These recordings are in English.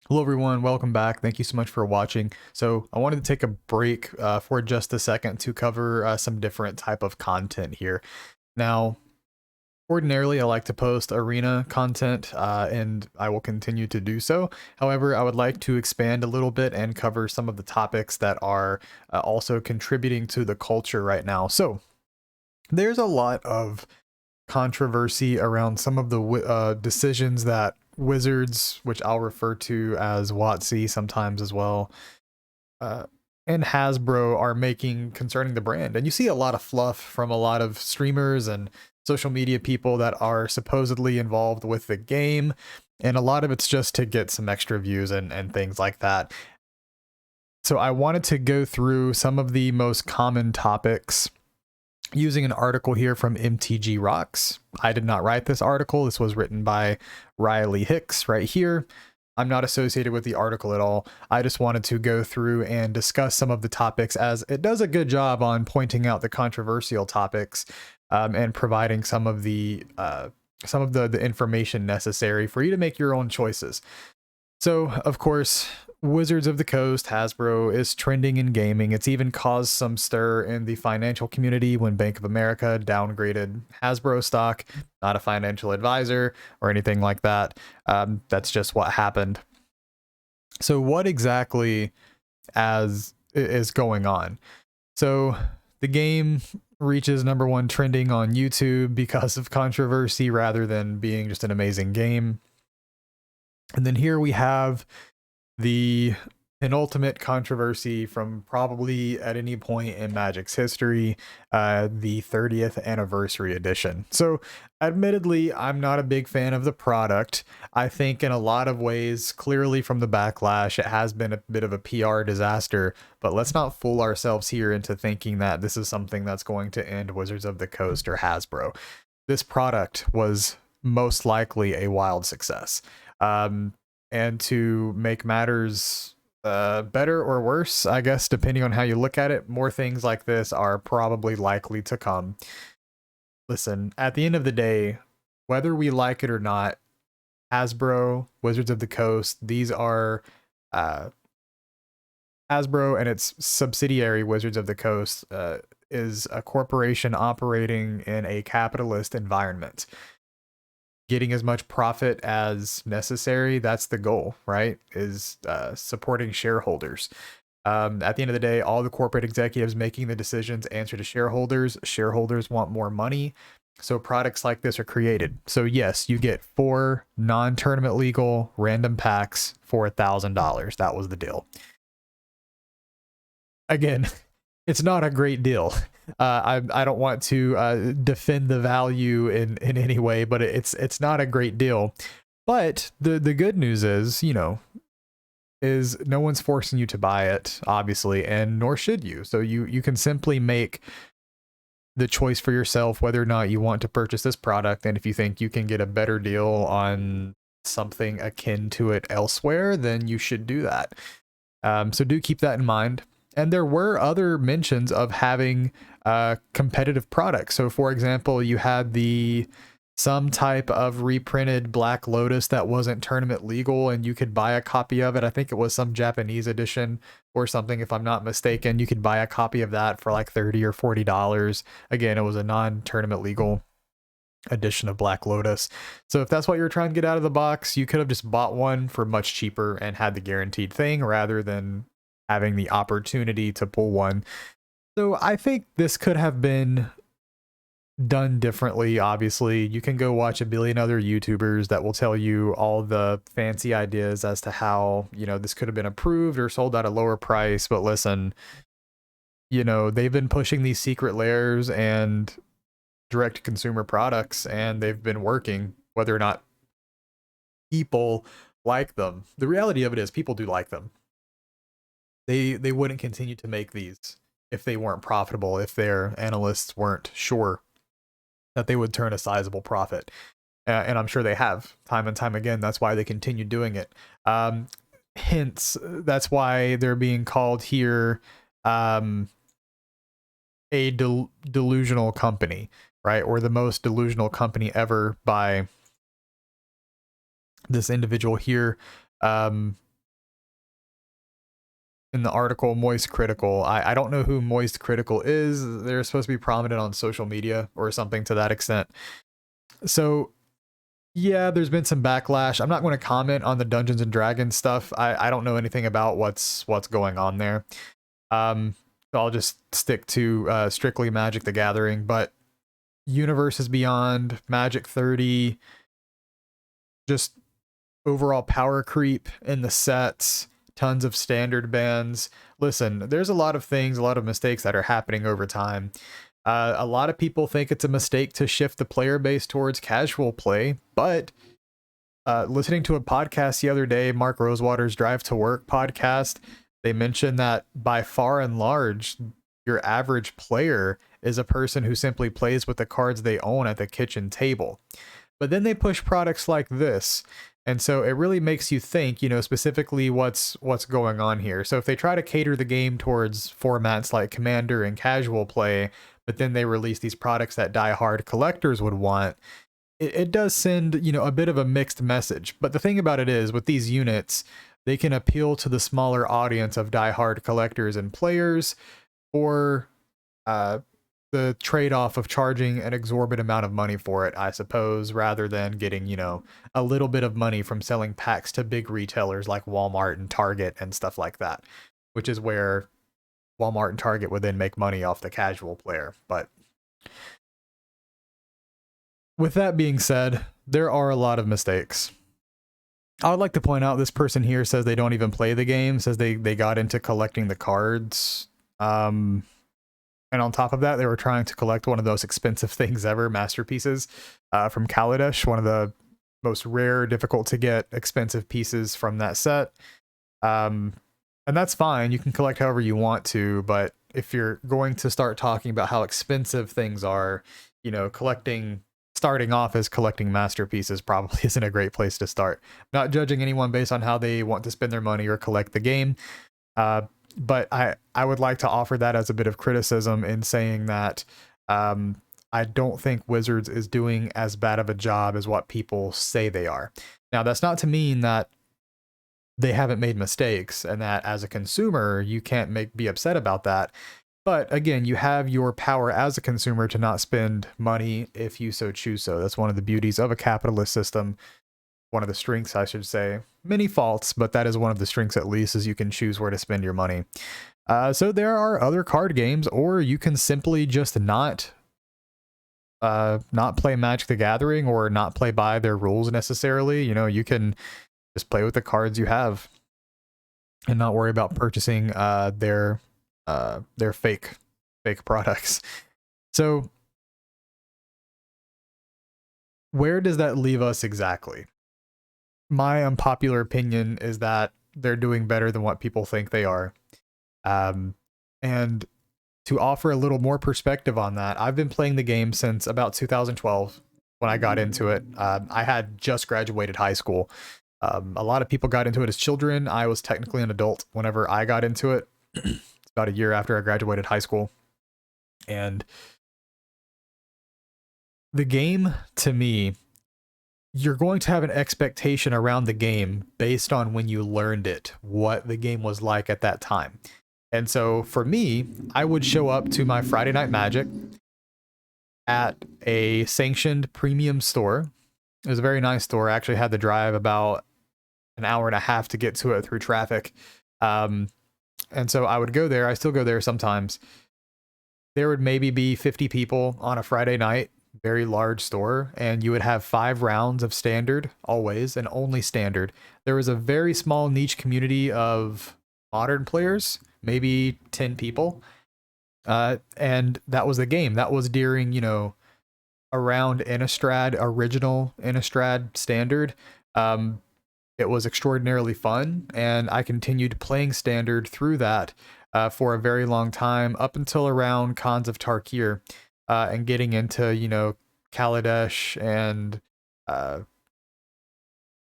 Hello everyone, welcome back. Thank you so much for watching. So I wanted to take a break for just a second to cover some different type of content here. Now, ordinarily I like to post arena content and I will continue to do so. However, I would like to expand a little bit and cover some of the topics that are also contributing to the culture right now. So there's a lot of controversy around some of the decisions that Wizards, which I'll refer to as WOTC sometimes as well, uh, and Hasbro are making concerning the brand. And you see a lot of fluff from a lot of streamers and social media people that are supposedly involved with the game. And a lot of it's just to get some extra views and things like that. So I wanted to go through some of the most common topics using an article here from MTG Rocks. I did not write this article. This was written by Riley Hicks right here. I'm not associated with the article at all. I just wanted to go through and discuss some of the topics, as it does a good job on pointing out the controversial topics and providing some of the information necessary for you to make your own choices. So, of course, Wizards of the Coast, Hasbro, is trending in gaming. It's even caused some stir in the financial community when Bank of America downgraded Hasbro stock. Not a financial advisor or anything like that. That's just what happened. So, what exactly is going on? So, the game reaches #1 trending on YouTube because of controversy rather than being just an amazing game. And then here we have the penultimate controversy from probably at any point in Magic's history, the 30th anniversary edition. So, admittedly, I'm not a big fan of the product. I think in a lot of ways, clearly from the backlash, it has been a bit of a PR disaster, but let's not fool ourselves here into thinking that this is something that's going to end Wizards of the Coast or Hasbro. This product was most likely a wild success. And to make matters better or worse, I guess, depending on how you look at it, more things like this are probably likely to come. Listen, at the end of the day, whether we like it or not, Hasbro, Wizards of the Coast, these are Hasbro and its subsidiary, Wizards of the Coast, is a corporation operating in a capitalist environment. Getting as much profit as necessary, that's the goal, right? Is supporting shareholders. At the end of the day, all the corporate executives making the decisions answer to shareholders. Shareholders want more money, so products like this are created. So yes, you get 4 non-tournament legal random packs for $1,000. That was the deal. Again, it's not a great deal. I don't want to defend the value in any way, but it's not a great deal. But the good news is, is no one's forcing you to buy it, obviously, and nor should you. So you can simply make the choice for yourself whether or not you want to purchase this product, and if you think you can get a better deal on something akin to it elsewhere, then you should do that. So do keep that in mind. And there were other mentions of having competitive products. So, for example, you had some type of reprinted Black Lotus that wasn't tournament legal, and you could buy a copy of it. I think it was some Japanese edition or something, if I'm not mistaken. You could buy a copy of that for like $30 or $40. Again, it was a non-tournament legal edition of Black Lotus. So if that's what you're trying to get out of the box, you could have just bought one for much cheaper and had the guaranteed thing rather than having the opportunity to pull one. So I think this could have been done differently. Obviously, you can go watch a billion other YouTubers that will tell you all the fancy ideas as to how, this could have been approved or sold at a lower price. But listen, they've been pushing these secret layers and direct consumer products, and they've been working, whether or not people like them. The reality of it is people do like them. They wouldn't continue to make these if they weren't profitable, if their analysts weren't sure that they would turn a sizable profit. And I'm sure they have time and time again. That's why they continue doing it. Hence, that's why they're being called here a delusional company, right? Or the most delusional company ever by this individual here. in the article Moist Critical. I don't know who Moist Critical is. They're supposed to be prominent on social media or something to that extent. So yeah, there's been some backlash. I'm not going to comment on the Dungeons and Dragons stuff. I don't know anything about what's going on there. So I'll just stick to strictly Magic the Gathering. But Universes Beyond, Magic 30, just overall power creep in the sets, tons of standard bans. Listen, there's a lot of things, a lot of mistakes that are happening over time. A lot of people think it's a mistake to shift the player base towards casual play, but listening to a podcast the other day, Mark Rosewater's Drive to Work podcast, they mentioned that by far and large, your average player is a person who simply plays with the cards they own at the kitchen table. But then they push products like this. And so it really makes you think, you know, specifically what's going on here. So if they try to cater the game towards formats like Commander and casual play, but then they release these products that die-hard collectors would want, it does send, you know, a bit of a mixed message. But the thing about it is, with these units, they can appeal to the smaller audience of die-hard collectors and players, or the trade-off of charging an exorbitant amount of money for it, I suppose, rather than getting, you know, a little bit of money from selling packs to big retailers like Walmart and Target and stuff like that, which is where Walmart and Target would then make money off the casual player. But with that being said, there are a lot of mistakes. I would like to point out this person here says they don't even play the game, says they got into collecting the cards. And on top of that, they were trying to collect one of those expensive things ever, masterpieces, from Kaladesh, one of the most rare, difficult to get expensive pieces from that set. And that's fine. You can collect however you want to, but if you're going to start talking about how expensive things are, you know, starting off as collecting masterpieces probably isn't a great place to start. Not judging anyone based on how they want to spend their money or collect the game. But I would like to offer that as a bit of criticism in saying that I don't think Wizards is doing as bad of a job as what people say they are. Now, that's not to mean that they haven't made mistakes and that as a consumer, you can't be upset about that. But again, you have your power as a consumer to not spend money if you so choose so. That's one of the beauties of a capitalist system. One of the strengths, I should say. Many faults, but that is one of the strengths at least, is you can choose where to spend your money. So there are other card games, or you can simply just not play Magic the Gathering or not play by their rules necessarily. You know, you can just play with the cards you have and not worry about purchasing their fake products. So where does that leave us exactly? My unpopular opinion is that they're doing better than what people think they are. And to offer a little more perspective on that, I've been playing the game since about 2012 when I got into it. I had just graduated high school. A lot of people got into it as children. I was technically an adult whenever I got into it. It's about a year after I graduated high school. And the game, to me, you're going to have an expectation around the game based on when you learned it, what the game was like at that time. And so for me, I would show up to my Friday Night Magic at a sanctioned premium store. It was a very nice store. I actually had to drive about an hour and a half to get to it through traffic. And so I would go there. I still go there sometimes. There would maybe be 50 people on a Friday night. Very large store, and you would have 5 rounds of standard always, and only standard. There was a very small niche community of modern players, maybe 10 people, and that was the game. That was during, you know, around Innistrad, original Innistrad standard. It was extraordinarily fun, and I continued playing standard through that for a very long time, up until around Khans of Tarkir. And getting into, you know, Kaladesh and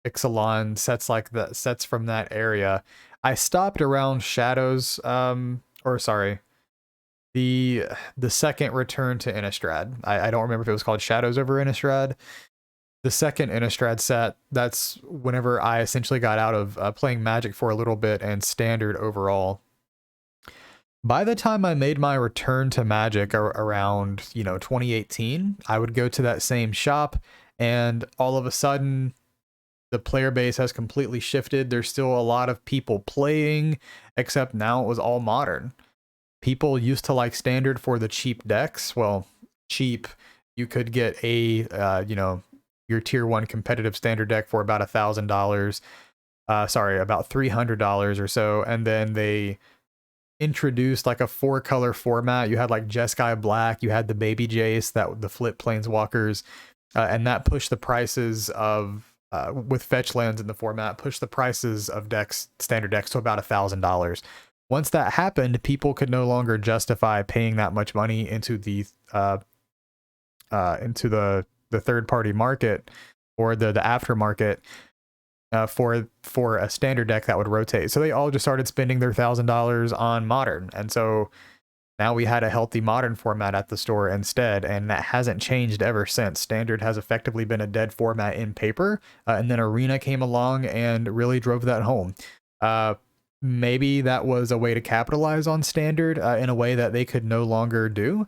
Ixalan, sets like that, sets from that area. I stopped around Shadows, or sorry, the second return to Innistrad. I don't remember if it was called Shadows over Innistrad. The second Innistrad set, that's whenever I essentially got out of playing Magic for a little bit and standard overall. By the time I made my return to Magic around, 2018, I would go to that same shop, and all of a sudden the player base has completely shifted. There's still a lot of people playing, except now it was all modern. People used to like standard for the cheap decks. Well, cheap, you could get a your tier 1 competitive standard deck for about $1,000. Sorry, about $300 or so, and then they introduced like a 4-color format. You had like Jeskai Black, you had the Baby Jace, that the flip planeswalkers, and that pushed the prices of with fetch lands in the format, pushed the prices of decks, standard decks, to about $1,000. Once that happened, people could no longer justify paying that much money into the third party market or the aftermarket for a standard deck that would rotate. So they all just started spending their $1,000 on modern, and so now we had a healthy modern format at the store instead, and that hasn't changed ever since. Standard has effectively been a dead format in paper, and then Arena came along and really drove that home. Maybe that was a way to capitalize on Standard in a way that they could no longer do.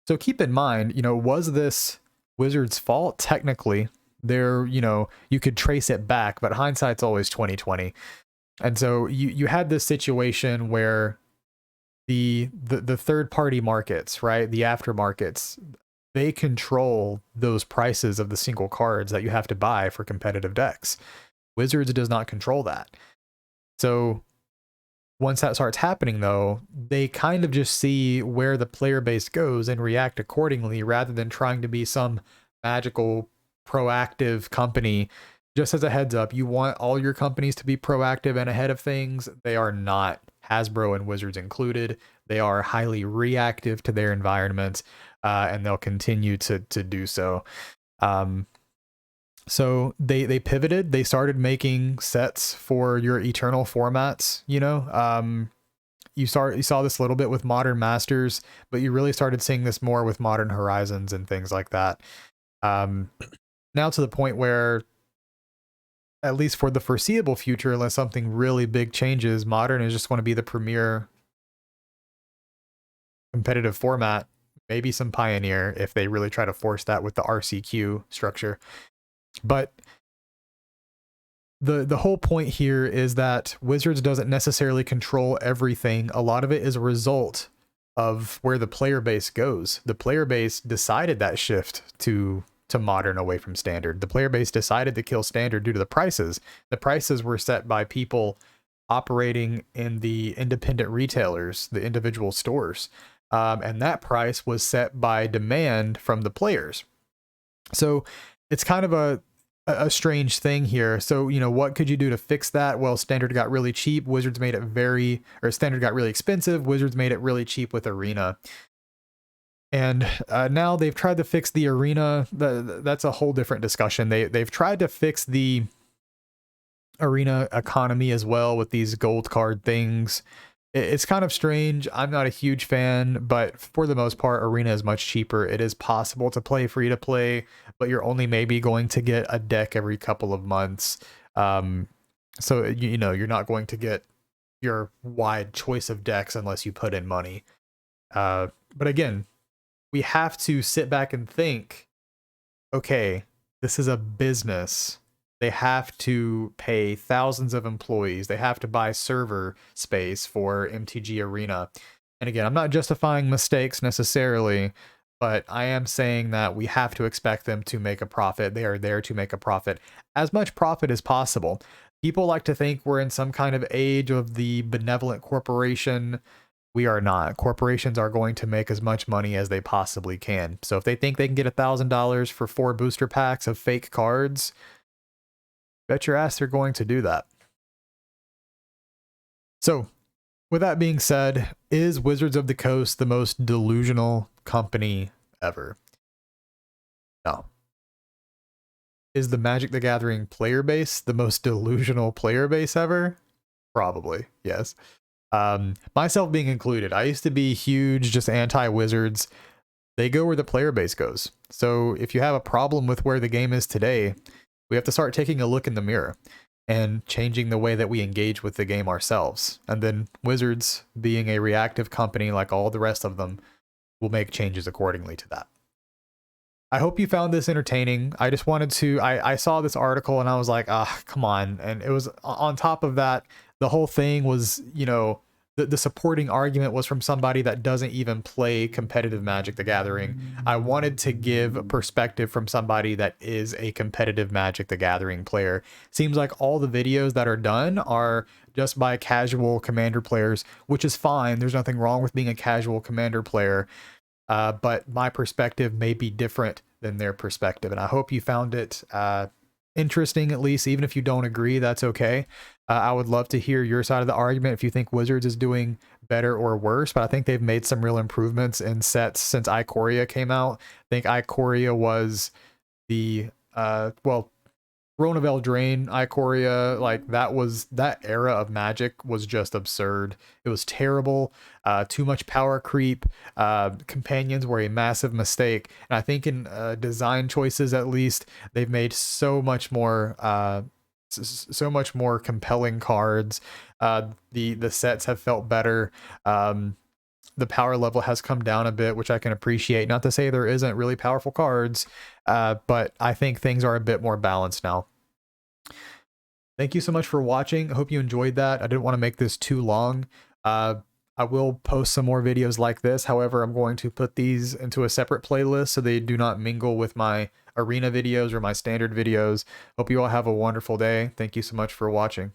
So keep in mind, was this Wizards' fault? Technically, you could trace it back, but hindsight's always 2020. And so you had this situation where the third party markets, right, the aftermarkets, they control those prices of the single cards that you have to buy for competitive decks. Wizards does not control that. So once that starts happening, though, they kind of just see where the player base goes and react accordingly, rather than trying to be some magical proactive company. Just as a heads up, you want all your companies to be proactive and ahead of things. They are not, Hasbro and Wizards included. They are highly reactive to their environments, and they'll continue to do so. So they pivoted. They started making sets for your Eternal formats. You saw this a little bit with Modern Masters, but you really started seeing this more with Modern Horizons and things like that. Now to the point where, at least for the foreseeable future, unless something really big changes, Modern is just going to be the premier competitive format. Maybe some Pioneer if they really try to force that with the RCQ structure. But the whole point here is that Wizards doesn't necessarily control everything. A lot of it is a result of where the player base goes. The player base decided that shift to modern away from standard. The player base decided to kill standard due to the prices. The prices were set by people operating in the independent retailers, the individual stores. And that price was set by demand from the players. So it's kind of a strange thing here. So, what could you do to fix that? Well, standard got really cheap. Wizards made it standard got really expensive. Wizards made it really cheap with Arena. And now they've tried to fix the Arena. That's a whole different discussion. They've tried to fix the Arena economy as well with these gold card things. It's kind of strange. I'm not a huge fan, but for the most part, Arena is much cheaper. It is possible to play free to play, but you're only maybe going to get a deck every couple of months. So, you're not going to get your wide choice of decks unless you put in money. But again, we have to sit back and think, okay, this is a business. They have to pay thousands of employees. They have to buy server space for MTG Arena. And again, I'm not justifying mistakes necessarily, but I am saying that we have to expect them to make a profit. They are there to make a profit, as much profit as possible. People like to think we're in some kind of age of the benevolent corporation. We are not. Corporations are going to make as much money as they possibly can. So if they think they can get $1,000 for 4 booster packs of fake cards, bet your ass they're going to do that. So, with that being said, is Wizards of the Coast the most delusional company ever? No. Is the Magic the Gathering player base the most delusional player base ever? Probably, yes. Myself being included. I used to be huge, just anti-Wizards. They go where the player base goes. So if you have a problem with where the game is today, we have to start taking a look in the mirror. and changing the way that we engage with the game ourselves. And then Wizards, being a reactive company like all the rest of them, will make changes accordingly to that. I hope you found this entertaining. I just wanted to, I saw this article and I was like, come on. And it was on top of that, the whole thing was, you know, the supporting argument was from somebody that doesn't even play competitive Magic the Gathering. I wanted to give a perspective from somebody that is a competitive Magic the Gathering player. Seems like all the videos that are done are just by casual Commander players, which is fine. There's nothing wrong with being a casual Commander player. But my perspective may be different than their perspective. And I hope you found it interesting, at least. Even if you don't agree, that's okay. I would love to hear your side of the argument if you think Wizards is doing better or worse. But I think they've made some real improvements in sets since Ikoria came out. I think Ikoria was the, Throne of Eldraine, Ikoria, like that era of Magic was just absurd. It was terrible. Too much power creep. Companions were a massive mistake. And I think in design choices, at least, they've made so much more compelling cards. The sets have felt better. The power level has come down a bit, which I can appreciate. Not to say there isn't really powerful cards, but I think things are a bit more balanced now. Thank you so much for watching. I hope you enjoyed that. I didn't want to make this too long. I will post some more videos like this. However, I'm going to put these into a separate playlist so they do not mingle with my arena videos or my standard videos. Hope you all have a wonderful day. Thank you so much for watching.